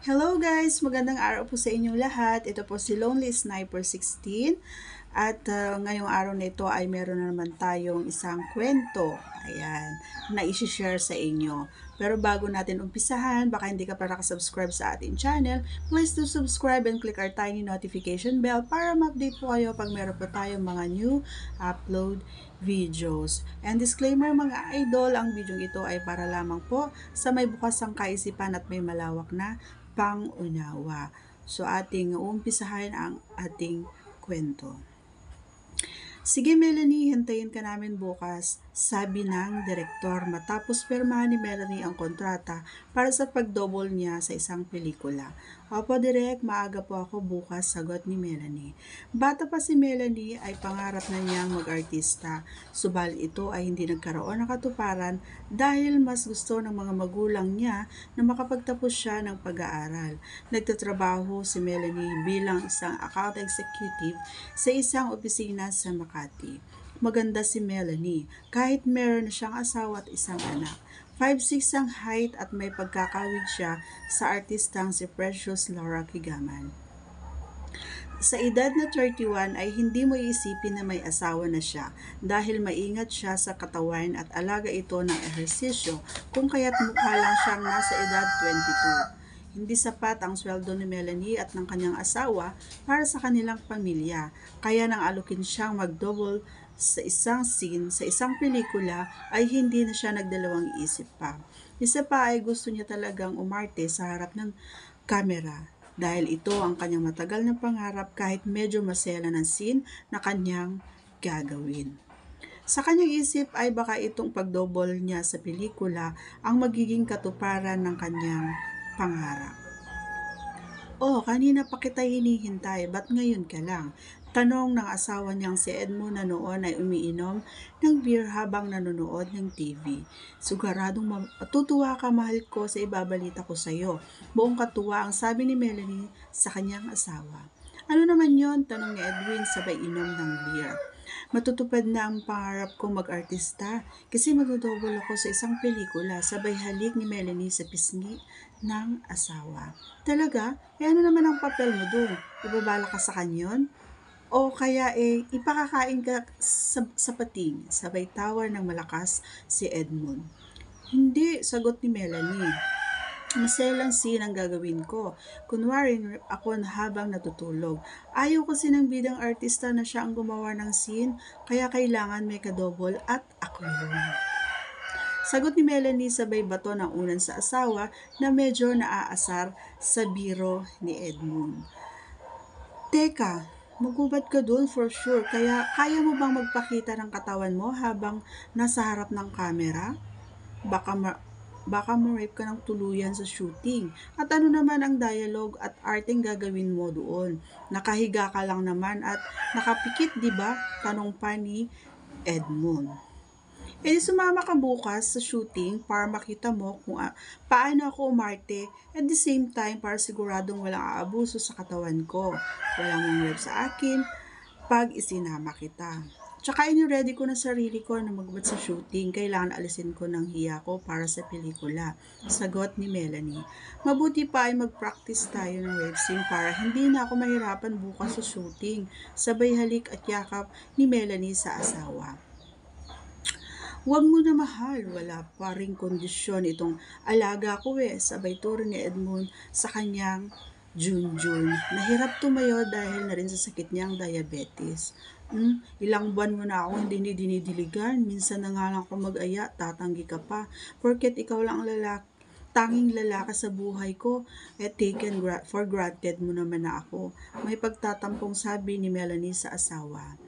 Hello guys! Magandang araw po sa inyong lahat. Ito po si Lonely Sniper 16 at ngayong araw na ito ay meron na naman tayong isang kwento. Ayan, na i-share sa inyo. Pero bago natin umpisahan, baka hindi ka pa nakasubscribe sa ating channel, please do subscribe and click our tiny notification bell para ma-update po kayo pag meron po tayong mga new upload videos. And disclaimer mga idol, ang video ito ay para lamang po sa may bukas ang kaisipan at may malawak na pang-unawa. So, ating uumpisahan ang ating kwento. Sige Melanie, hintayin ka namin bukas, sabi ng direktor matapos pirmahan ni Melanie ang kontrata para sa pagdouble niya sa isang pelikula. Opo direk, maaga po ako bukas, sagot ni Melanie. Bata pa si Melanie ay pangarap na niyang mag-artista, subalit ito ay hindi nagkaroon ng katuparan dahil mas gusto ng mga magulang niya na makapagtapos siya ng pag-aaral. Nagtatrabaho si Melanie bilang isang account executive sa isang opisina sa Makati. Maganda si Melanie, kahit meron na siyang asawa at isang anak. 5'6" ang height at may pagkakawig siya sa artistang si Precious Laura Kigaman. Sa edad na 31 ay hindi mo iisipin na may asawa na siya dahil maingat siya sa katawan at alaga ito ng ehersisyo kung kaya't mukha lang siyang nasa edad 22. Hindi sapat ang sweldo ni Melanie at ng kanyang asawa para sa kanilang pamilya, kaya nang alukin siyang mag-double sa isang scene sa isang pelikula ay hindi na siya nagdalawang isip pa. Isa pa ay gusto niya talagang umarte sa harap ng kamera dahil ito ang kanyang matagal na pangarap kahit medyo masela ng scene na kanyang gagawin. Sa kanyang isip ay baka itong pagdouble niya sa pelikula ang magiging katuparan ng kanyang pangarap. Oh, kanina pa kita hinihintay, ba't ngayon ka lang? Tanong ng asawa niyang si Edmund na noon ay umiinom ng beer habang nanonood ng TV. Siguradong matutuwa ka mahal ko sa ibabalita ko sa iyo. Buong katuwa ang sabi ni Melanie sa kanyang asawa. Ano naman yon? Tanong ni Edwin sabay inom ng beer. Matutupad na ang pangarap kong mag-artista kasi magdodouble ako sa isang pelikula, sabay halik ni Melanie sa pisngi ng asawa. Talaga? Ano naman ang papel mo dun? Ibabala ka sa kanyon? O kaya ipakakain ka sa pating, sabay tawa ng malakas si Edmund. Hindi, sagot ni Melanie. Maselang scene ang gagawin ko. Kunwari ako habang natutulog. Ayaw kasi ng bidang artista na siya ang gumawa ng scene, kaya kailangan may kadouble at ako yun. Sagot ni Melanie sabay bato ng unan sa asawa na medyo naaasar sa biro ni Edmund. Teka, magubad ka dun for sure, kaya kaya mo bang magpakita ng katawan mo habang nasa harap ng camera? Baka ma-rape ka ng tuluyan sa shooting. At ano naman ang dialogue at arting gagawin mo doon? Nakahiga ka lang naman at nakapikit, di ba? Tanong pa ni Edmund. Sumama ka bukas sa shooting para makita mo kung paano ako umarte at the same time para siguradong walang aabuso sa katawan ko. Walang mong sa akin pag isinama kita. Tsaka ready ko na sarili ko na magbat sa shooting. Kailangan alisin ko ng hiya ko para sa pelikula. Sagot ni Melanie. Mabuti pa ay mag-practice tayo ng web scene para hindi na ako mahirapan bukas sa shooting. Sabay halik at yakap ni Melanie sa asawa. Huwag mo na mahal, wala pa ring kondisyon itong alaga ko sabay turo ni Edmund sa kanyang Junjun. Nahirap tumayo dahil na rin sa sakit niyang diabetes. Ilang buwan mo na ako hindi dinidiligan, minsan na nga lang ako mag-aya, tatanggi ka pa, porket ikaw lang ang tanging lalaki sa buhay ko, taken for granted mo naman na ako. May pagtatampong sabi ni Melanie sa asawa.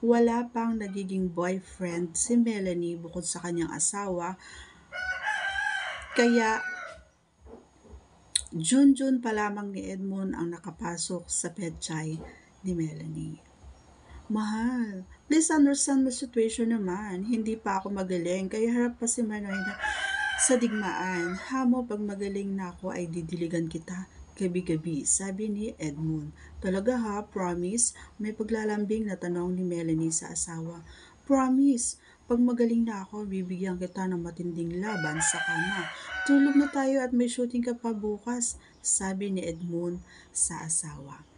Wala pang nagiging boyfriend si Melanie bukod sa kanyang asawa, kaya Junjun pa lamang ni Edmund ang nakapasok sa petchay ni Melanie. Mahal, please understand my situation naman. Hindi pa ako magaling, kaya harap pa si Manoy na sa digmaan. Hamo, pag magaling na ako ay didiligan kita gabi-gabi, sabi ni Edmund. Talaga ha, promise? May paglalambing na tanong ni Melanie sa asawa. Promise, Pag magaling na ako, bibigyan kita ng matinding laban sa kama. Tulog na tayo at may shooting ka pa bukas, sabi ni Edmund sa asawa.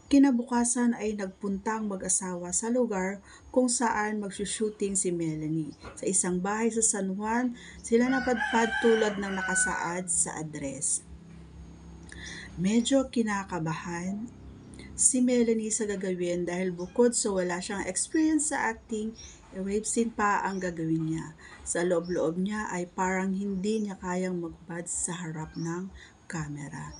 Kinabukasan ay nagpunta ang mag-asawa sa lugar kung saan magsushooting si Melanie. Sa isang bahay sa San Juan, sila napadpad tulad ng nakasaad sa address. Medyo kinakabahan si Melanie sa gagawin dahil bukod sa wala siyang experience sa acting, rape scene pa ang gagawin niya. Sa loob-loob niya ay parang hindi niya kayang magbad sa harap ng camera.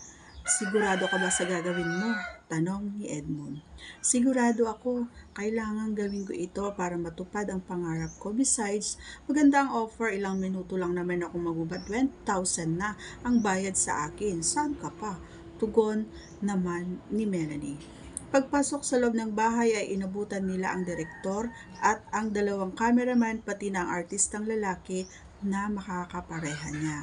Sigurado ka ba sa gagawin mo? Tanong ni Edmund. Sigurado ako, kailangan gawin ko ito para matupad ang pangarap ko. Besides, maganda ang offer, ilang minuto lang naman ako magubad, 20,000 na ang bayad sa akin. Saan ka pa? Tugon naman ni Melanie. Pagpasok sa loob ng bahay ay inabutan nila ang direktor at ang dalawang cameraman pati na ang artistang lalaki na makakapareha niya.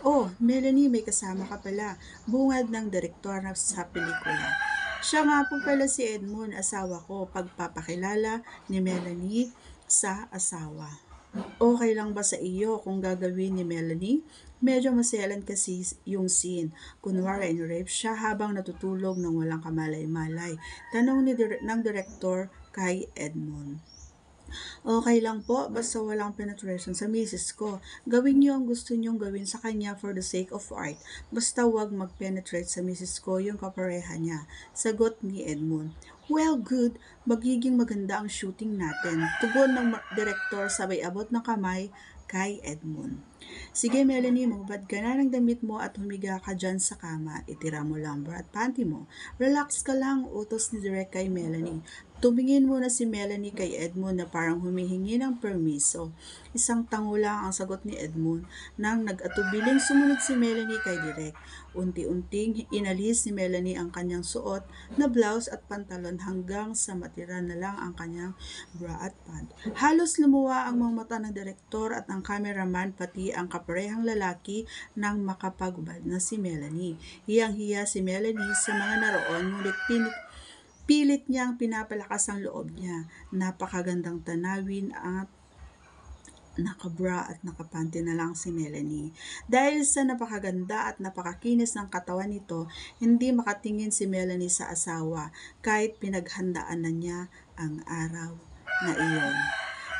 Oh, Melanie, may kasama ka pala. Bungad ng direktor na sa pelikula. Siya nga po pala si Edmund, asawa ko, pagpapakilala ni Melanie sa asawa. Okay lang ba sa iyo kung gagawin ni Melanie? Medyo maselan kasi yung scene. Kunwari in-rape siya habang natutulog ng walang kamalay-malay. Tanong ng direktor kay Edmund. Okay lang po, basta walang penetration sa misis ko. Gawin niyo ang gusto niyong gawin sa kanya for the sake of art. Basta wag mag-penetrate sa misis ko yung kapareha niya. Sagot ni Edmund. Well, good. Magiging maganda ang shooting natin. Tugon ng direktor sabay abot ng kamay kay Edmund. Sige Melanie, magbad ka na ng damit mo at humiga ka dyan sa kama. Itira mo lang bra at panty mo. Relax ka lang, utos ni Direk kay Melanie. Tumingin muna si Melanie kay Edmund na parang humihingi ng permiso. Isang tango lang ang sagot ni Edmund nang nag-atubiling sumunod si Melanie kay Direk. Unti-unting inalis ni Melanie ang kanyang suot na blouse at pantalon hanggang sa matira na lang ang kanyang bra at pant. Halos lumuwa ang mga mata ng direktor at ng cameraman pati ang kaparehang lalaki nang makapagubad na si Melanie. Hiyang-hiya si Melanie sa mga naroon ngunit pilit niyang pinapalakas ang loob niya. Napakagandang tanawin at nakabra at nakapanty na lang si Melanie. Dahil sa napakaganda at napakakinis ng katawan nito, hindi makatingin si Melanie sa asawa kahit pinaghandaan na niya ang araw na iyon.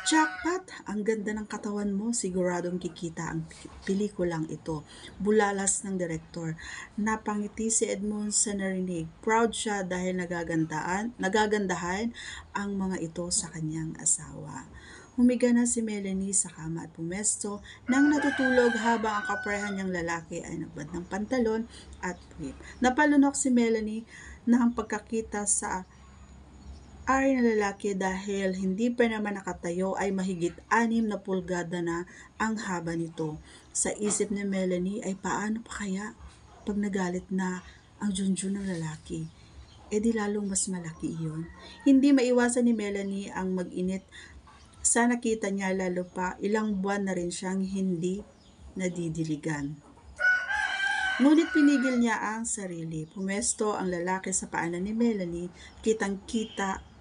Jackpot! Ang ganda ng katawan mo, siguradong kikita ang pelikulang ito. Bulalas ng direktor. Napangiti si Edmund sa narinig. Proud siya dahil nagagandahan ang mga ito sa kanyang asawa. Humiga na si Melanie sa kama at pumesto nang natutulog habang ang kaparehan niyang lalaki ay nagbad ng pantalon at puwit. Napalunok si Melanie na ang pagkakita sa ari na lalaki dahil hindi pa naman nakatayo ay mahigit 6 na pulgada na ang haba nito. Sa isip ni Melanie ay paano pa kaya pag nagalit na ang junjun ng lalaki? E di lalong mas malaki iyon. Hindi maiwasan ni Melanie ang mag-init sa nakita niya lalo pa ilang buwan na rin siyang hindi nadidiligan. Ngunit pinigil niya ang sarili. Pumesto ang lalaki sa paanan ni Melanie, kitang-kita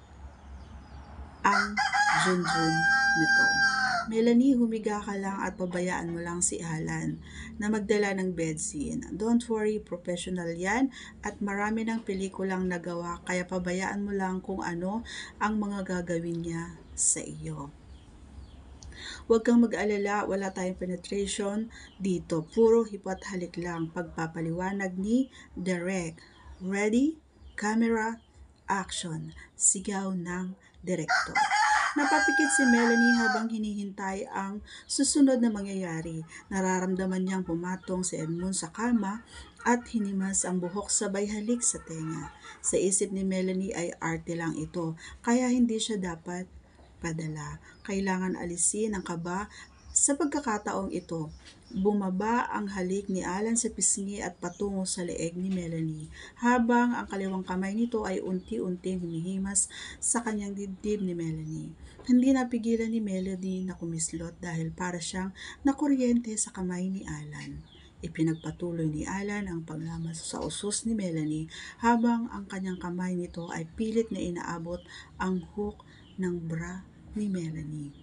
ang junjun nito. Melanie, humiga ka lang at pabayaan mo lang si Alan na magdala ng bedseen. Don't worry, professional yan at marami ng pelikulang nagawa kaya pabayaan mo lang kung ano ang mga gagawin niya sa iyo. Huwag kang mag-alala, wala tayong penetration dito. Puro hipot halik lang, pagpapaliwanag ni Direk. Ready? Camera, action. Sigaw ng direktor. Napapikit si Melanie habang hinihintay ang susunod na mangyayari. Nararamdaman niyang pumatong si Edmund sa kama at hinimas ang buhok sabay halik sa tenga. Sa isip ni Melanie ay arte lang ito, kaya hindi siya dapat padala. Kailangan alisin ang kaba sa pagkakataong ito. Bumaba ang halik ni Alan sa pisngi at patungo sa leeg ni Melanie, habang ang kaliwang kamay nito ay unti-unting humihimas sa kanyang dibdib ni Melanie. Hindi napigilan ni Melanie na kumislot dahil para siyang nakuryente sa kamay ni Alan. Ipinagpatuloy ni Alan ang paglamas sa usos ni Melanie habang ang kanyang kamay nito ay pilit na inaabot ang hook ng bra ni Melanie.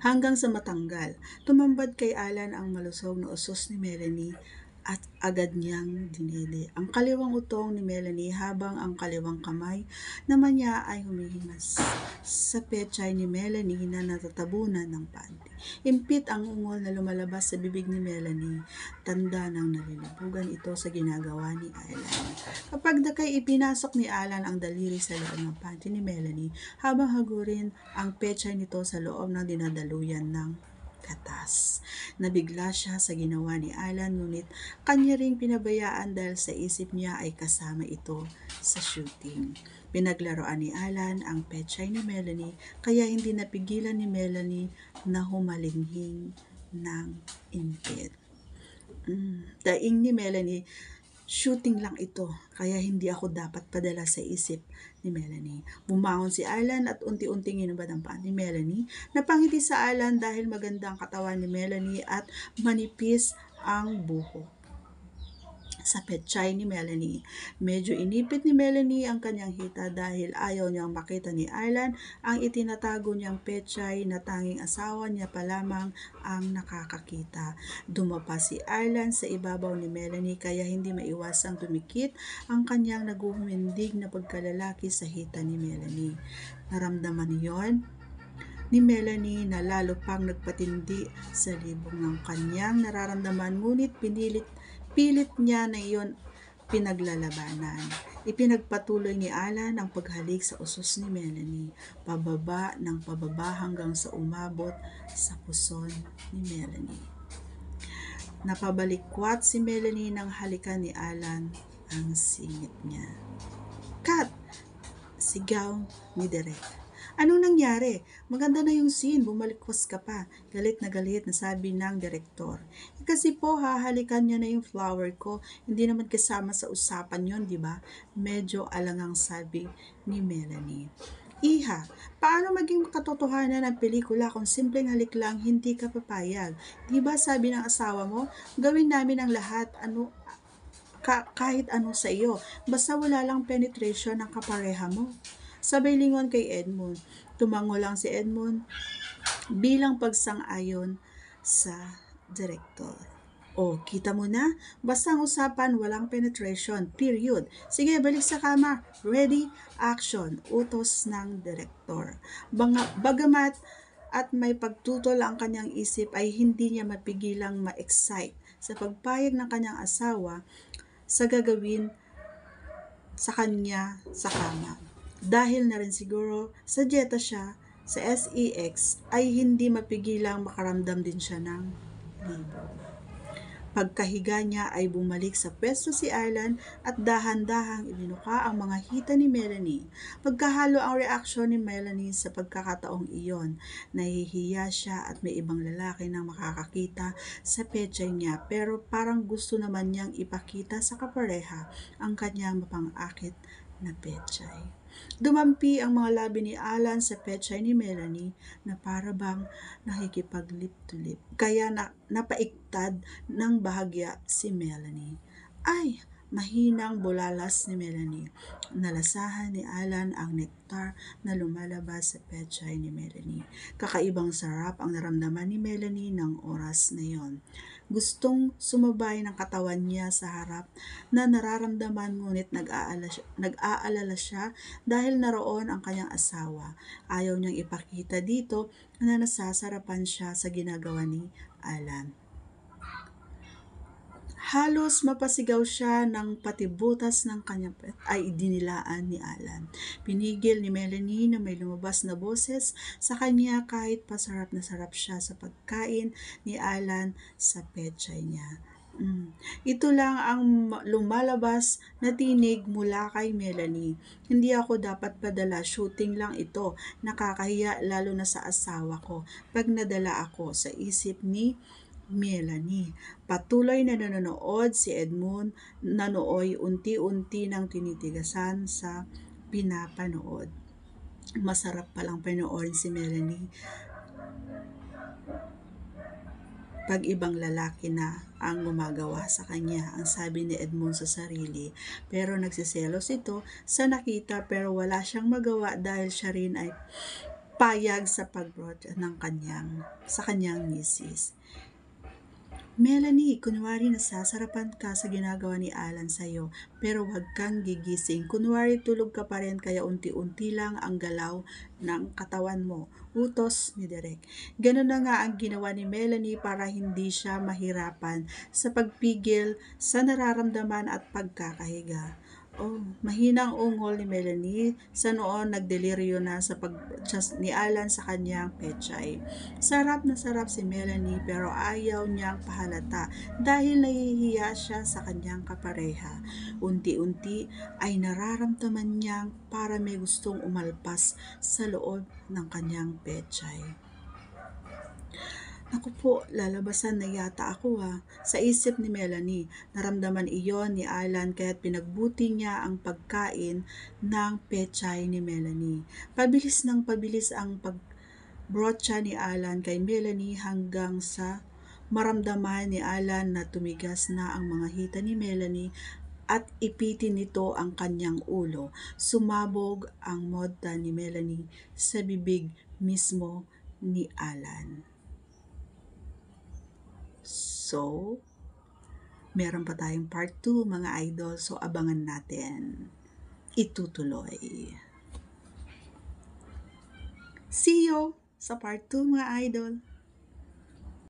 hanggang sa matanggal. Tumambad kay Alan ang malusog na usos ni Melanie at agad niyang dinede ang kaliwang utong ni Melanie habang ang kaliwang kamay naman niya ay humihimas sa pechay ni Melanie na natatabunan ng panty. Impit ang ungol na lumalabas sa bibig ni Melanie, tanda ng nalilibugan ito sa ginagawa ni Alan. Kapag dakay ipinasok ni Alan ang daliri sa loob ng panty ni Melanie habang hagurin ang pechay nito sa loob ng dinadaluyan ng katas. Nabigla siya sa ginawa ni Alan ngunit kanya ring pinabayaan dahil sa isip niya ay kasama ito sa shooting. Pinaglaruan ni Alan ang pechay ni Melanie kaya hindi napigilan ni Melanie na humalinghing ng impit. Daing ni Melanie, shooting lang ito, kaya hindi ako dapat padala sa isip ni Melanie. Bumangon si Alan at unti-unting inubad ang paan ni Melanie. Napangiti sa Alan dahil maganda ang katawan ni Melanie at manipis ang buhok sa pechay ni Melanie. Medyo inipit ni Melanie ang kanyang hita dahil ayaw niyang makita ni Alan ang itinatago niyang pechay na tanging asawa niya pa lamang ang nakakakita. Dumapa si Alan sa ibabaw ni Melanie kaya hindi maiwasang tumikit ang kanyang naguhumindig na pagkalalaki sa hita ni Melanie. Naramdaman niyon ni Melanie na lalo pang nagpatindi sa libong ng kanyang nararamdaman ngunit pilit niya na iyon pinaglalabanan. Ipinagpatuloy ni Alan ang paghalik sa usos ni Melanie, pababa ng pababa hanggang sa umabot sa puson ni Melanie. Napabalikwat si Melanie nang halikan ni Alan ang singit niya. "Cut!" sigaw ni Derek. "Anong nangyari? Maganda na yung scene, bumalikwas ka pa." Galit na sabi ng direktor. Kasi po hahalikan niya na yung flower ko, hindi naman kasama sa usapan yon, di ba? Medyo alangang sabi ni Melanie. "Iha, paano maging katotohanan ng pelikula kung simpleng halik lang hindi ka papayag? Di ba sabi ng asawa mo, gawin namin ang lahat kahit ano sa iyo, basta wala lang penetration ng kapareha mo." Sabay lingon kay Edmund. Tumango lang si Edmund bilang pagsang-ayon sa direktor. "O, kita mo na? Basta ang usapan, walang penetration. Period. Sige, balik sa kama. Ready? Action!" Utos ng direktor. Bagamat at may pagtutol ang kanyang isip ay hindi niya mapigilang ma-excite sa pagpayag ng kanyang asawa sa gagawin sa kanya sa kama. Dahil na rin siguro sa dieta siya sa SEX ay hindi mapigilang makaramdam din siya ng libog. Pagkahiga niya ay bumalik sa pwesto si Alan at dahan-dahang ibinuka ang mga hita ni Melanie. Magkahalo ang reaksyon ni Melanie sa pagkakataong iyon. Nahihiya siya at may ibang lalaki na makakakita sa pechay niya pero parang gusto naman niyang ipakita sa kapareha ang kanyang mapang-akit na pechay. Dumampi ang mga labi ni Alan sa pechay ni Melanie na para bang nakikipag-lip to lip. Kaya napaiktad ng bahagya si Melanie. "Ay!" mahinang bulalas ni Melanie. Nalasahan ni Alan ang nektar na lumalabas sa pechay ni Melanie. Kakaibang sarap ang naramdaman ni Melanie ng oras na yon. Gustong sumabay ng katawan niya sa harap na nararamdaman ngunit nag-aalala siya dahil naroon ang kanyang asawa. Ayaw niyang ipakita dito na nasasarapan siya sa ginagawa ni Alan. Halos mapasigaw siya nang pati butas ng kanyang pet ay dinilaan ni Alan. Pinigil ni Melanie na may lumabas na boses sa kanya kahit pasarap na sarap siya sa pagkain ni Alan sa pechay niya. Ito lang ang lumalabas na tinig mula kay Melanie. "Hindi ako dapat padala, shooting lang ito. Nakakahiya lalo na sa asawa ko pag nadala ako," sa isip ni Melanie. Patuloy na nanonood si Edmund na nooy unti-unti nang tinitigasan sa pinapanood. Masarap palang panoorin si Melanie pag ibang lalaki na ang gumagawa sa kanya, ang sabi ni Edmund sa sarili. Pero nagsiselos ito sa nakita pero wala siyang magawa dahil siya rin ay payag sa pag-broadcast sa kanyang misis. Melanie, kunwari nasasarapan ka sa ginagawa ni Alan sa'yo, pero huwag kang gigising. Kunwari tulog ka pa rin kaya unti-unti lang ang galaw ng katawan mo. Utos ni Derek. Ganun na nga ang ginawa ni Melanie para hindi siya mahirapan sa pagpigil sa nararamdaman at pagkakahiga. Oh, mahinang ungol ni Melanie sa noon nagdeliryo na sa pag-broadcast ni Alan sa kanyang pechay. Sarap na sarap si Melanie pero ayaw niyang pahalata dahil nahihiya siya sa kanyang kapareha. Unti-unti ay nararamdaman niyang para may gustong umalpas sa loob ng kanyang pechay. Naku po, lalabasan na yata ako sa isip ni Melanie. Naramdaman iyon ni Alan kaya't pinagbuti niya ang pagkain ng pechay ni Melanie. Pabilis ng pabilis ang brocha ni Alan kay Melanie hanggang sa maramdaman ni Alan na tumigas na ang mga hita ni Melanie at ipitin nito ang kanyang ulo. Sumabog ang modta ni Melanie sa bibig mismo ni Alan. So, meron pa tayong part 2 mga idol, so abangan natin. Itutuloy. See you sa part 2 mga idol.